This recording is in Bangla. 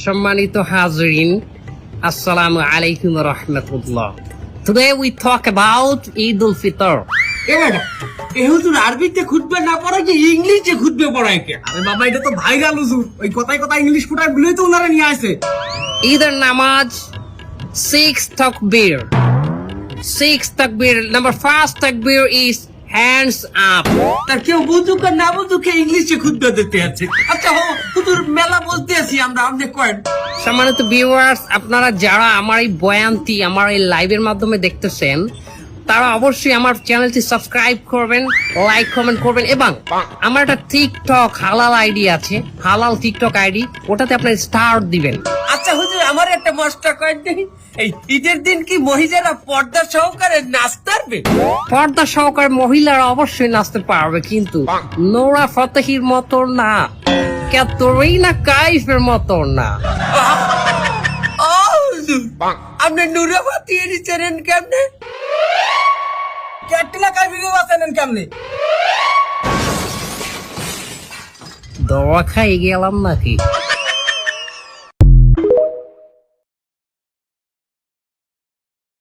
সম্মানিত হাজরিন, আসসালামু আলাইকুম ওয়া রাহমাতুল্লাহ। Today we talk about Eid al-Fitr. হুজুর আরবিতে খুতবা না পড়ায় যে ইংলিশে খুতবা পড়ায় কে? আরে বাবা এটা তো ভাইরাল হুজুর, ওই কথায় কথায় ইংলিশ ফুটায় বলেই তো ওনারা নিয়ে আসে। ঈদের নামাজ 6 takbir. 6 takbir. Number first takbir is hands up. তার কেউ বুঝুক আর না বুঝুক ইংলিশে খুতবা দিতে আছে। আচ্ছা হুজুর মেলা বলতে আছি আমরা, আপনি কয়েন। সম্মানিত ভিউয়ার্স, আপনারা যারা আমার এই বয়ানটি আমার এই লাইভের মাধ্যমে দেখতেছেন, তারা অবশ্যই আমার চ্যানেলটি সাবস্ক্রাইব করবেন, লাইক কমেন্ট করবেন, এবং আমার একটা টিকটক হালাল আইডি আছে, হালাল টিকটক আইডি, ওটাতে আপনার স্টার দিবেন। আচ্ছা হুজুর আমার একটা মশটা কয়েন দেখি, এই ঈদের দিন কি মহিলারা পর্দা সহকারে নাচতে পারবে? পর্দা সহকারে মহিলারা অবশ্যই নাচতে পারবে, কিন্তু নোরা ফতেহির মতো না, ক্যাটরিনা কাইফের মতো না। ও হুজুর, আপনি নুরাবাতি এর চেনেন কেমনে? ক্যাটরিনা কাইফকে চেনেন কেমনে? দোয়া খাই গেলাম নাকি?